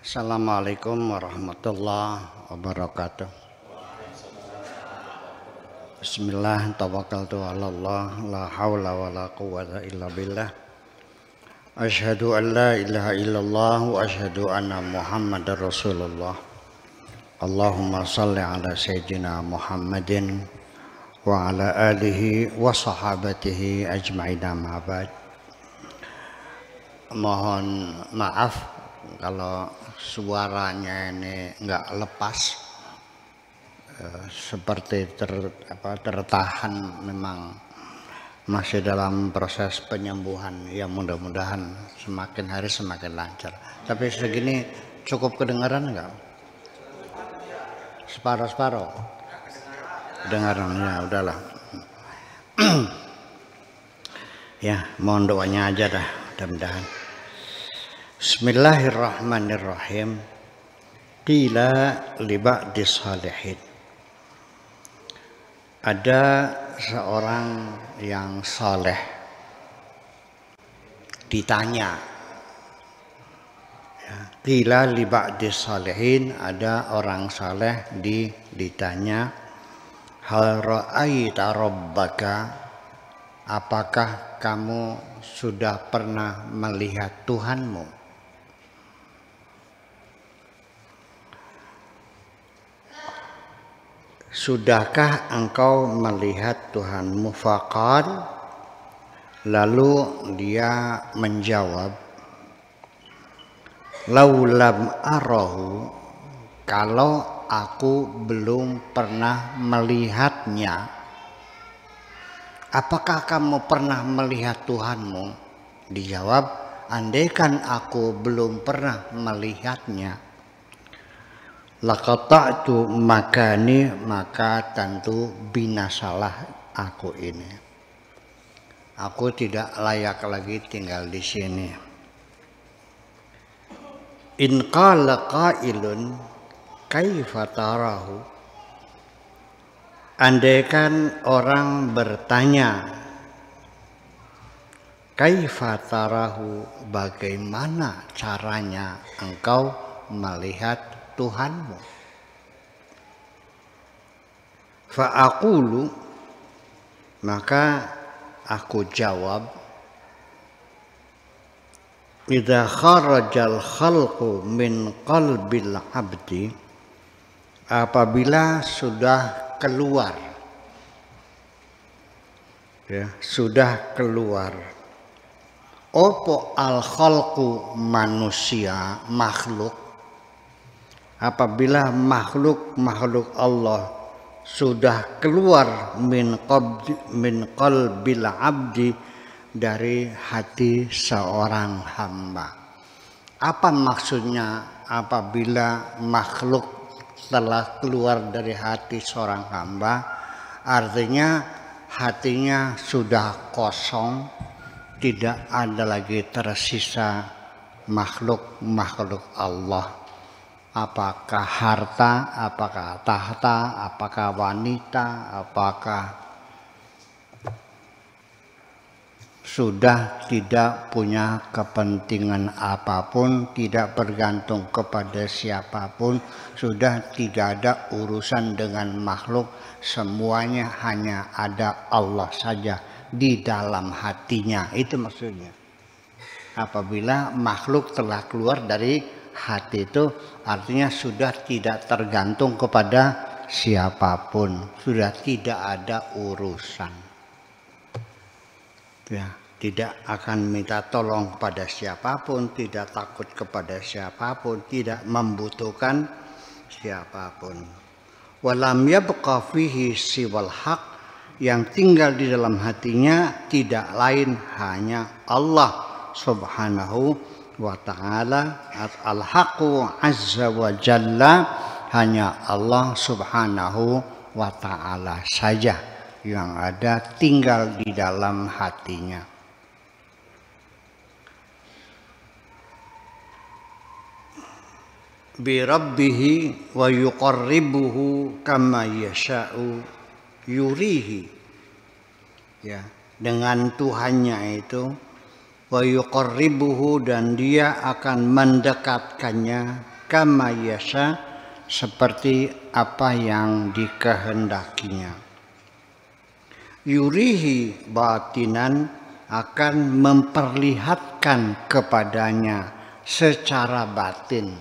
Assalamualaikum warahmatullahi wabarakatuh. Bismillah, tawakkaltu ala Allah, la haula wa la quwwata illa billah. Asyhadu an la ilaha illallah wa asyhadu anna Muhammadar Rasulullah. Allahumma salli ala sayyidina Muhammadin wa ala alihi wa sahabatihi ajma'in, amma ba'd. Mohon maaf kalau suaranya ini enggak lepas, seperti tertahan, memang masih dalam proses penyembuhan. Ya mudah-mudahan semakin hari semakin lancar. Tapi segini cukup kedengaran enggak? Separuh-separuh kedengaran, ya udahlah. Ya mohon doanya aja dah, mudah-mudahan. Bismillahirrahmanirrahim. Qila li ba'di salihin. Ada seorang yang saleh ditanya, ya, qila li ba'di salihin, ada orang saleh ditanya, hal ra'aita rabbaka, apakah kamu sudah pernah melihat Tuhanmu? Sudahkah engkau melihat Tuhanmu? Faqal, lalu dia menjawab, laulam arahu, kalau aku belum pernah melihatnya. Apakah kamu pernah melihat Tuhanmu? Dijawab, andaikan aku belum pernah melihatnya, laqata'tu makani, maka tentu binasalah aku ini. Aku tidak layak lagi tinggal di sini. In qala qailun kaifa tarahu, andaikan orang bertanya, kaifa tarahu, bagaimana caranya engkau melihat Tuhanmu? Fa'aqulu, maka aku jawab, idza kharajal khalqu min qalbil abdi, apabila sudah keluar, ya, sudah keluar, opo al khalqu, manusia, makhluk, apabila makhluk Allah sudah keluar min qalbil abdi, dari hati seorang hamba. Apa maksudnya apabila makhluk telah keluar dari hati seorang hamba? Artinya hatinya sudah kosong, tidak ada lagi tersisa makhluk Allah. Apakah harta, apakah tahta, apakah wanita, apakah sudah tidak punya kepentingan apapun, tidak bergantung kepada siapapun, sudah tidak ada urusan dengan makhluk, semuanya hanya ada Allah saja di dalam hatinya. Itu maksudnya. Apabila makhluk telah keluar dari hati, itu artinya sudah tidak tergantung kepada siapapun, sudah tidak ada urusan, ya, tidak akan minta tolong kepada siapapun, tidak takut kepada siapapun, tidak membutuhkan siapapun. Walam yabqa fihi siwal haq, yang tinggal di dalam hatinya tidak lain hanya Allah subhanahu wa ta'ala. Al-haqqu azza wa jalla, hanya Allah subhanahu wa ta'ala saja yang ada tinggal di dalam hatinya. Bi rabbihi wa yuqarribuhu kama yasha'u yurihi, ya, dengan Tuhannya itu, wa yuqarribuhu, dan dia akan mendekatkannya kama yasha, seperti apa yang dikehendakinya. Yurihi batinan, akan memperlihatkan kepadanya secara batin.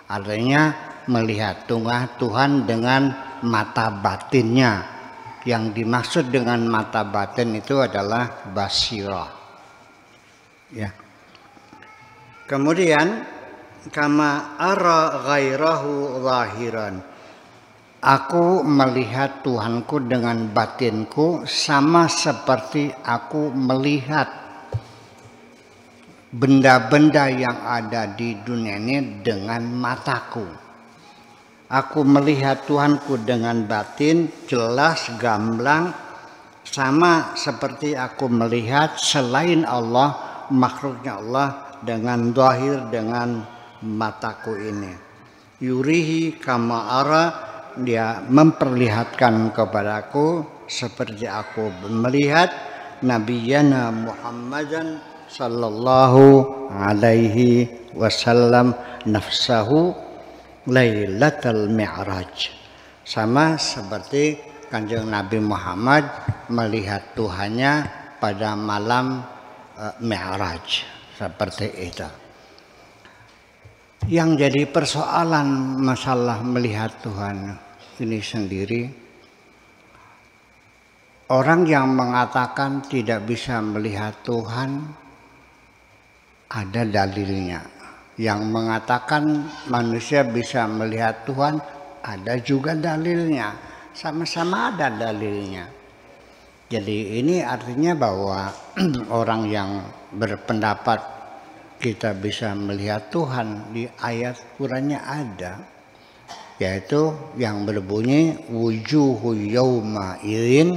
Artinya melihat Tuhan dengan mata batinnya. Yang dimaksud dengan mata batin itu adalah basirah. Ya. Kemudian kama ara ghairahu zahiran, aku melihat Tuhanku dengan batinku sama seperti aku melihat benda-benda yang ada di dunia ini dengan mataku. Aku melihat Tuhanku dengan batin, jelas, gamblang, sama seperti aku melihat selain Allah, makhluknya Allah dengan zahir, dengan mataku ini. Yurihi kama ara, dia memperlihatkan kepadaku seperti aku melihat Nabiyana Muhammadan sallallahu alaihi wasallam nafsahu Lailatul Mi'raj. Sama seperti Kanjeng Nabi Muhammad melihat Tuhannya pada malam Mi'raj, seperti itu. Yang jadi persoalan masalah melihat Tuhan ini sendiri, orang yang mengatakan tidak bisa melihat Tuhan ada dalilnya. Yang mengatakan manusia bisa melihat Tuhan ada juga dalilnya. Sama-sama ada dalilnya. Jadi ini artinya bahwa orang yang berpendapat kita bisa melihat Tuhan di ayat Qur'annya ada. Yaitu yang berbunyi wujuhu yawma idzin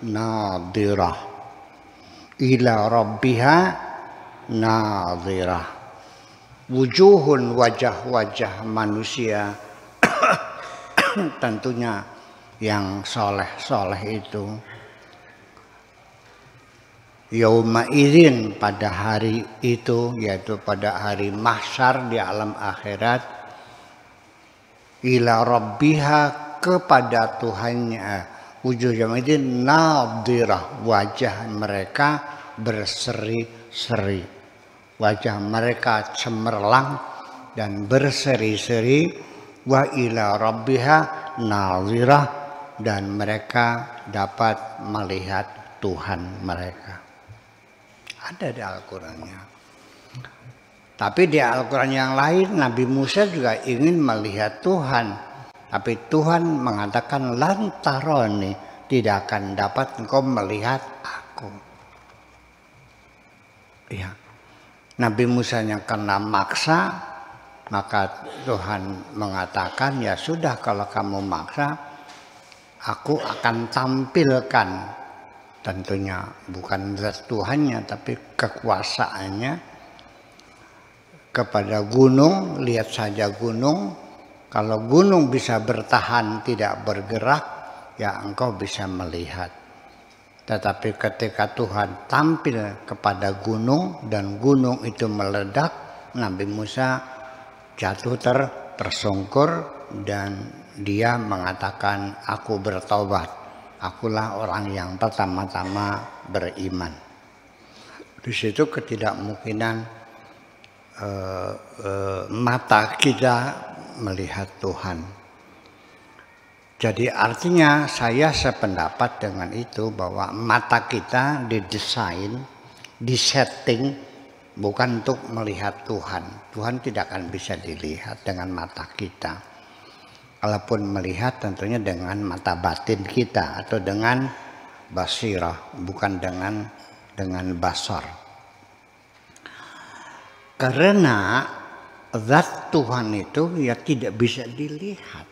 nadhirah ila rabbiha nadhirah. Wujuhun, wajah-wajah manusia tentunya yang soleh-soleh itu yauma idzin, pada hari itu, yaitu pada hari mahsyar di alam akhirat, ila rabbiha, kepada Tuhannya, wujuh yauma idzin nadhirah, wajah mereka berseri-seri, wajah mereka cemerlang dan berseri-seri, wa ila rabbiha nadhirah, dan mereka dapat melihat Tuhan mereka. Ada di Al-Qur'annya. Tapi di Al-Qur'an yang lain Nabi Musa juga ingin melihat Tuhan, tapi Tuhan mengatakan lan taroni, tidak akan dapat engkau melihat aku. Ya. Nabi Musa yang kena maksa, maka Tuhan mengatakan, ya sudah kalau kamu maksa, aku akan tampilkan, tentunya bukan zat Tuhannya tapi kekuasaannya, kepada gunung. Lihat saja gunung, kalau gunung bisa bertahan tidak bergerak, ya engkau bisa melihat. Tetapi ketika Tuhan tampil kepada gunung dan gunung itu meledak, Nabi Musa jatuh tersungkur dan dia mengatakan, aku bertobat, akulah orang yang pertama-tama beriman. Di situ ketidakmungkinan mata kita melihat Tuhan. Jadi artinya saya sependapat dengan itu, bahwa mata kita didesain, disetting bukan untuk melihat Tuhan. Tuhan tidak akan bisa dilihat dengan mata kita. Kalaupun melihat tentunya dengan mata batin kita atau dengan basirah, bukan dengan basar. Karena zat Tuhan itu ya tidak bisa dilihat.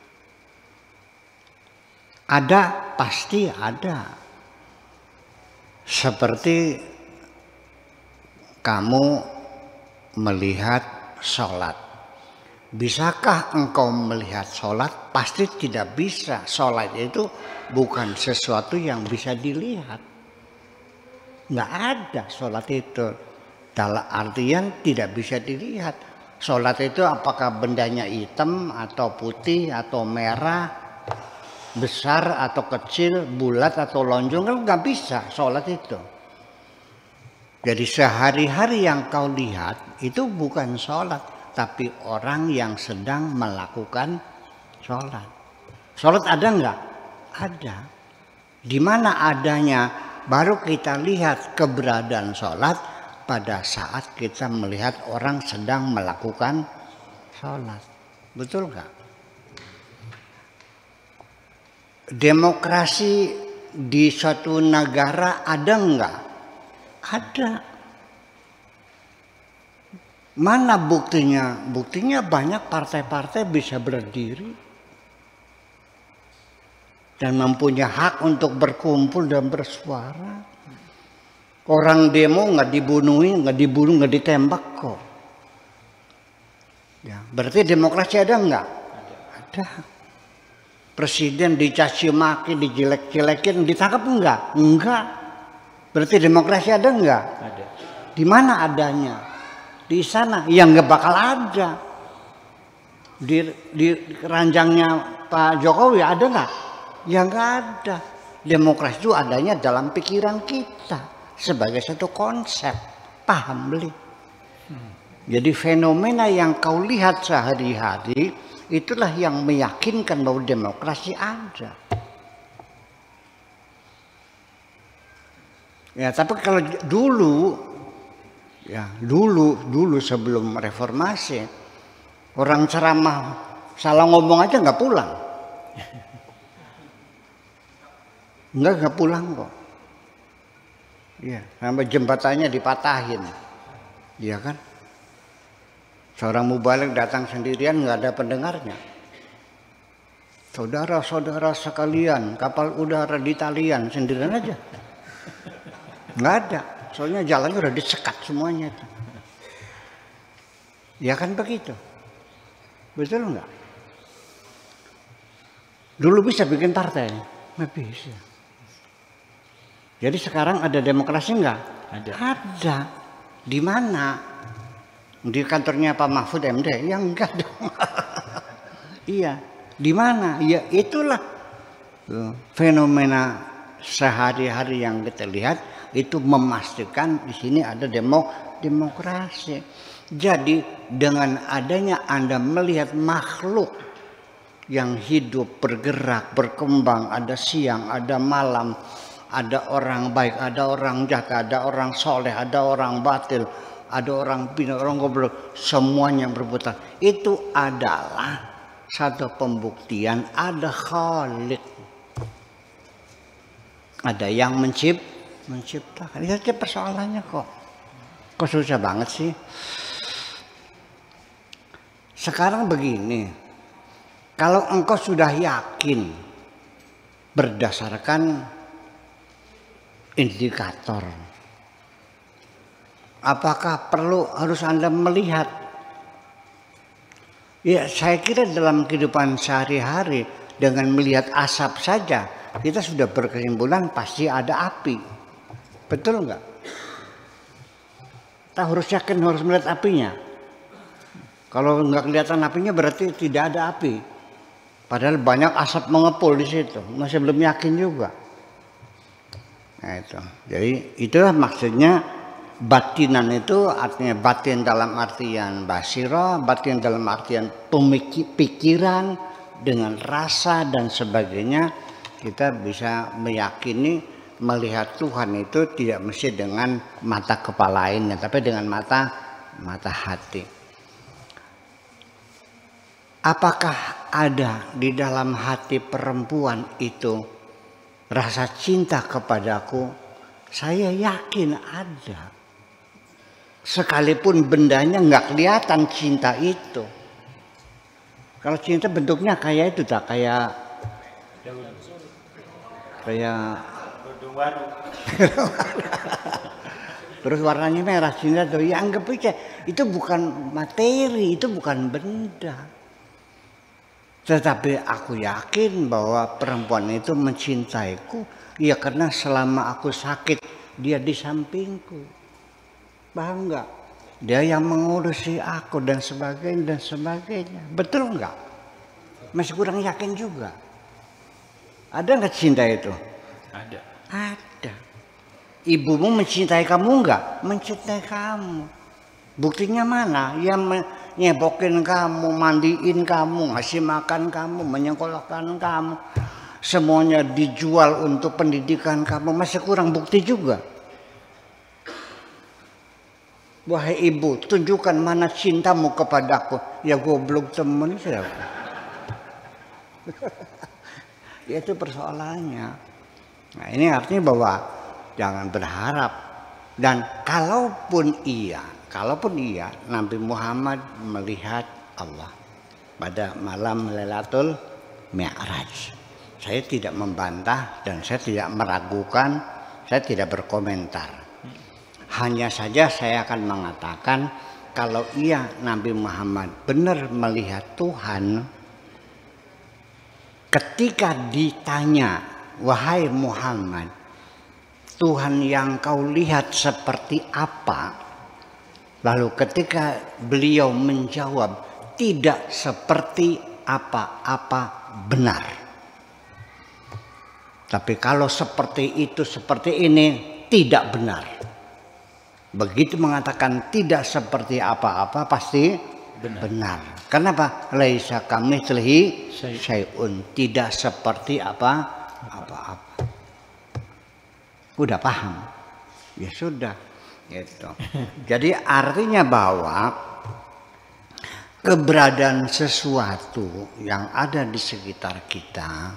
Ada, pasti ada. Seperti kamu melihat sholat. Bisakah engkau melihat sholat? Pasti tidak bisa. Sholat itu bukan sesuatu yang bisa dilihat. Nggak ada sholat itu. Dalam artian tidak bisa dilihat. Sholat itu apakah bendanya hitam atau putih atau merah, besar atau kecil, bulat atau lonjong, kan nggak bisa sholat itu. Jadi sehari-hari yang kau lihat itu bukan sholat, tapi orang yang sedang melakukan sholat. Sholat ada nggak? Ada. Di mana adanya baru kita lihat keberadaan sholat pada saat kita melihat orang sedang melakukan sholat. Betul nggak? Demokrasi di suatu negara ada nggak? Ada. Mana buktinya? Buktinya banyak partai-partai bisa berdiri dan mempunyai hak untuk berkumpul dan bersuara. Orang demo nggak dibunuh, nggak ditembak kok. Ya, berarti demokrasi ada nggak? Ada. Presiden dicaci maki, dijelek-jelekin, ditangkap enggak? Enggak. Berarti demokrasi ada enggak? Ada. Di mana adanya? Di sana. Yang enggak bakal ada. Di keranjangnya Pak Jokowi ada enggak? Ya enggak ada. Demokrasi itu adanya dalam pikiran kita sebagai satu konsep. Paham beli? Jadi fenomena yang kau lihat sehari-hari itulah yang meyakinkan bahwa demokrasi ada. Ya, tapi kalau dulu sebelum reformasi, orang ceramah salah ngomong aja nggak pulang. Nggak pulang kok. Iya, sampai jembatannya dipatahin. Iya kan? Seorang mubalik datang sendirian nggak ada pendengarnya. Saudara-saudara sekalian, kapal udara di Talian sendirian aja. Nggak ada, soalnya jalannya udah disekat semuanya. Ya kan begitu? Betul nggak? Dulu bisa bikin partai, nggak bisa. Jadi sekarang ada demokrasi nggak? Ada. Ada. Di mana? Di kantornya Pak Mahfud MD? Ya enggak dong. Iya. Di mana? Ya itulah fenomena sehari-hari yang kita lihat itu memastikan di sini ada demokrasi. Jadi dengan adanya Anda melihat makhluk yang hidup, bergerak, berkembang, ada siang, ada malam, ada orang baik, ada orang jahat, ada orang soleh, ada orang batil, ada orang pintar, orang goblok, semuanya berputar. Itu adalah satu pembuktian ada Khalik. Ada yang menciptakan. Itu aja persoalannya kok. Kok susah banget sih? Sekarang begini, kalau engkau sudah yakin berdasarkan indikator, apakah perlu harus Anda melihat? Ya, saya kira dalam kehidupan sehari-hari dengan melihat asap saja kita sudah berkesimpulan pasti ada api. Betul enggak? Kita harus yakin, harus melihat apinya. Kalau enggak kelihatan apinya berarti tidak ada api. Padahal banyak asap mengepul di situ, masih belum yakin juga. Nah itu. Jadi itulah maksudnya batinan itu artinya batin dalam artian basiro, batin dalam artian pikiran dengan rasa dan sebagainya. Kita bisa meyakini melihat Tuhan itu tidak mesti dengan mata kepala ini, tapi dengan mata hati. Apakah ada di dalam hati perempuan itu rasa cinta kepadaku? Saya yakin ada. Sekalipun bendanya nggak kelihatan cinta itu. Kalau cinta bentuknya kayak itu tak kayak terus warnanya merah, cinta tuh ya anggap aja itu bukan materi, itu bukan benda. Tetapi aku yakin bahwa perempuan itu mencintaiku ya karena selama aku sakit dia di sampingku. Paham nggak? Dia yang mengurusi aku dan sebagainya dan sebagainya. Betul enggak? Masih kurang yakin juga. Ada enggak cinta itu? Ada. Ada. Ibumu mencintai kamu enggak? Mencintai kamu. Buktinya mana? Yang nyebokin kamu, mandiin kamu, ngasih makan kamu, menyekolahkan kamu. Semuanya dijual untuk pendidikan kamu. Masih kurang bukti juga. Wahai ibu, tunjukkan mana cintamu kepadaku. Ya goblok temen siapa? Itu persoalannya. Nah, ini artinya bahwa jangan berharap. Dan kalaupun iya Nabi Muhammad melihat Allah pada malam Lailatul Mi'raj. Saya tidak membantah dan saya tidak meragukan, saya tidak berkomentar. Hanya saja saya akan mengatakan kalau iya Nabi Muhammad benar melihat Tuhan, ketika ditanya, wahai Muhammad, Tuhan yang kau lihat seperti apa? Lalu ketika beliau menjawab, tidak seperti apa-apa benar. Tapi kalau seperti itu, seperti ini, tidak benar. Begitu mengatakan tidak seperti apa-apa, pasti benar. Kenapa? Laisa kamitslihi syai'un, tidak seperti apa-apa. Udah paham? Ya sudah, gitu. Jadi artinya bahwa keberadaan sesuatu yang ada di sekitar kita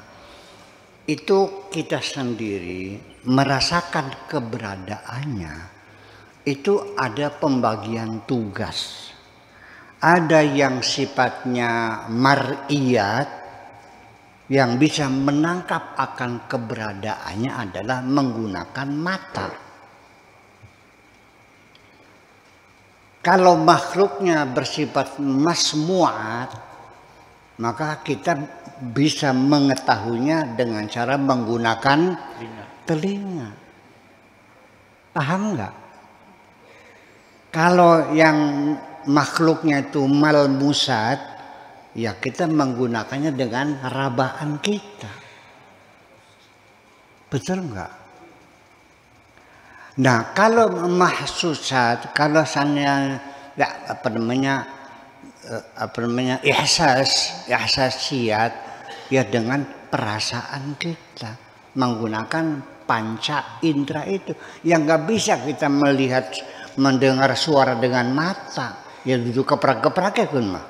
itu kita sendiri merasakan keberadaannya. Itu ada pembagian tugas. Ada yang sifatnya mar'iyat, yang bisa menangkap akan keberadaannya adalah menggunakan mata. Kalau makhluknya bersifat masmu'at, maka kita bisa mengetahuinya dengan cara menggunakan telinga. Paham nggak? Kalau yang makhluknya itu malmusat, ya kita menggunakannya dengan rabaan kita. Betul nggak? Nah, kalau mahsusat, kalau saya ihsasiyat, ya dengan perasaan kita menggunakan panca indera itu, yang nggak bisa kita melihat, mendengar suara dengan mata, ya duduk keprak-keprak ya kun mah.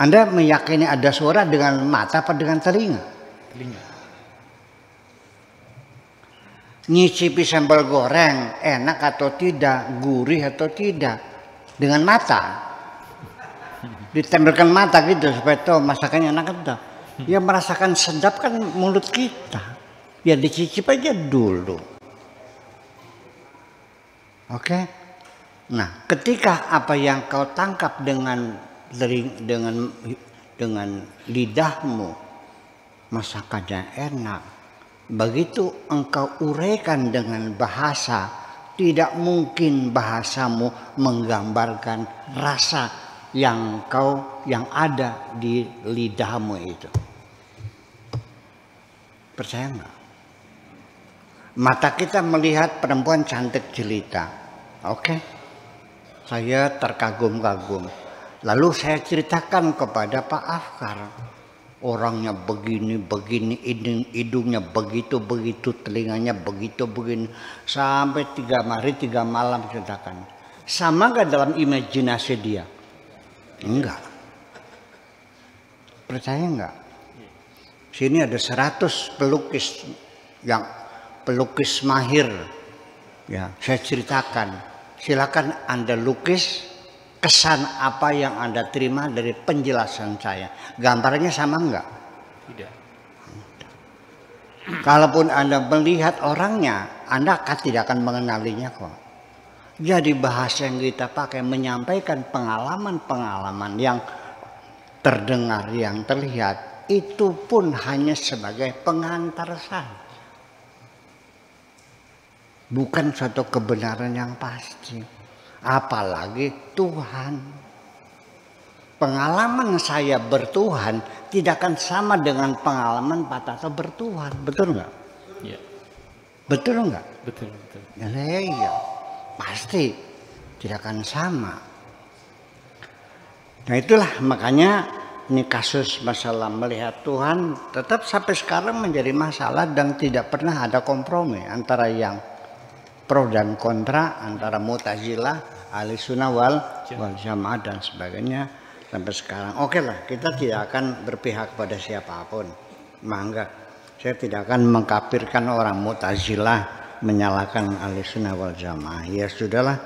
Anda meyakini ada suara dengan mata apa dengan telinga? Telinga. Nyicipi sambal goreng enak atau tidak, gurih atau tidak, dengan mata. Ditempelkan mata gitu supaya tahu masakannya enak atau. Ya merasakan sedap kan mulut kita. Ya dicicip aja dulu. Oke. Nah, ketika apa yang kau tangkap dengan lidahmu, masakannya enak. Begitu engkau uraikan dengan bahasa, tidak mungkin bahasamu menggambarkan rasa yang ada di lidahmu itu. Percaya nggak? Mata kita melihat perempuan cantik jelita. Oke. Saya terkagum-kagum. Lalu saya ceritakan kepada Pak Afkar. Orangnya begini, hidungnya begitu, telinganya begitu, begini. Sampai 3 hari 3 malam ceritakan. Sama gak dalam imajinasi dia? Enggak. Percaya enggak? Sini ada 100 pelukis yang pelukis mahir. Ya, saya ceritakan. Silakan Anda lukis kesan apa yang Anda terima dari penjelasan saya. Gambarnya sama enggak? Tidak. Kalaupun Anda melihat orangnya, Anda tidak akan mengenalinya kok. Jadi bahasa yang kita pakai menyampaikan pengalaman-pengalaman yang terdengar, yang terlihat, itu pun hanya sebagai pengantar saja. bukan suatu kebenaran yang pasti. Apalagi Tuhan. Pengalaman saya bertuhan tidak akan sama dengan pengalaman Pak Tato bertuhan. Betul nggak? Iya. Betul nggak? Betul, betul. Ya, iya, pasti tidak akan sama. Nah itulah makanya ini kasus masalah melihat Tuhan tetap sampai sekarang menjadi masalah dan tidak pernah ada kompromi antara yang pro dan kontra, antara Mu'tazilah, Ahlussunnah wal Jamaah dan sebagainya sampai sekarang. Oke lah, kita tidak akan berpihak pada siapapun. Mangga, saya tidak akan mengkafirkan orang Mu'tazilah, menyalahkan Ahlussunnah wal Jamaah. Ya sudahlah,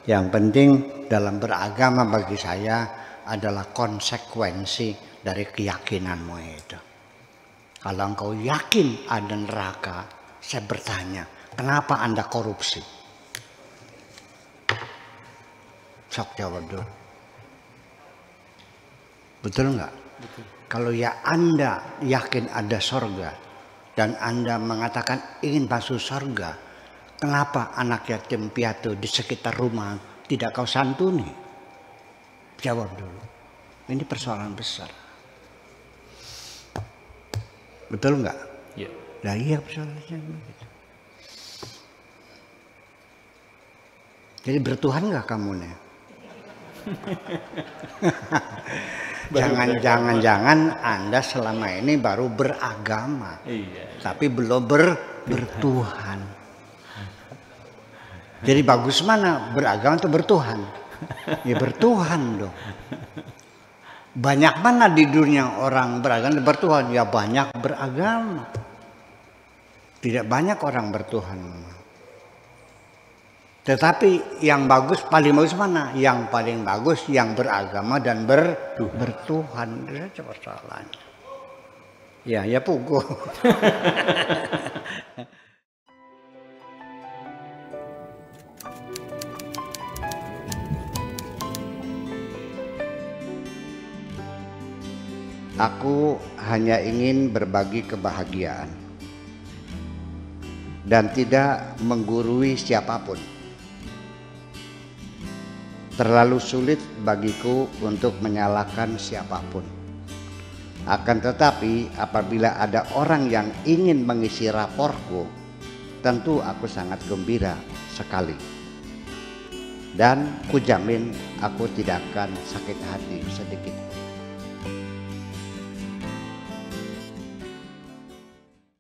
yang penting dalam beragama bagi saya adalah konsekuensi dari keyakinanmu itu. Kalau engkau yakin ada neraka, saya bertanya, kenapa Anda korupsi? Sok jawab dulu. Betul nggak? Betul. Kalau ya Anda yakin ada sorga dan Anda mengatakan ingin masuk sorga, kenapa anak yatim piatu di sekitar rumah tidak kau santuni? Jawab dulu. Ini persoalan besar. Betul nggak? Iya. Nah iya persoalannya begitu. Jadi bertuhan nggak kamu nih? Jangan-jangan Anda selama ini baru beragama, tapi belum bertuhan. Jadi bagus mana beragama atau bertuhan? Ya bertuhan dong. Banyak mana di dunia orang beragama bertuhan? Ya banyak beragama. Tidak banyak orang bertuhan. Tetapi yang bagus, paling bagus mana? Yang paling bagus yang beragama dan bertuhan. Itu persoalannya. Ya pugu. Aku hanya ingin berbagi kebahagiaan dan tidak menggurui siapapun. Terlalu sulit bagiku untuk menyalahkan siapapun. Akan tetapi apabila ada orang yang ingin mengisi raportku, tentu aku sangat gembira sekali. Dan kujamin aku tidak akan sakit hati sedikit.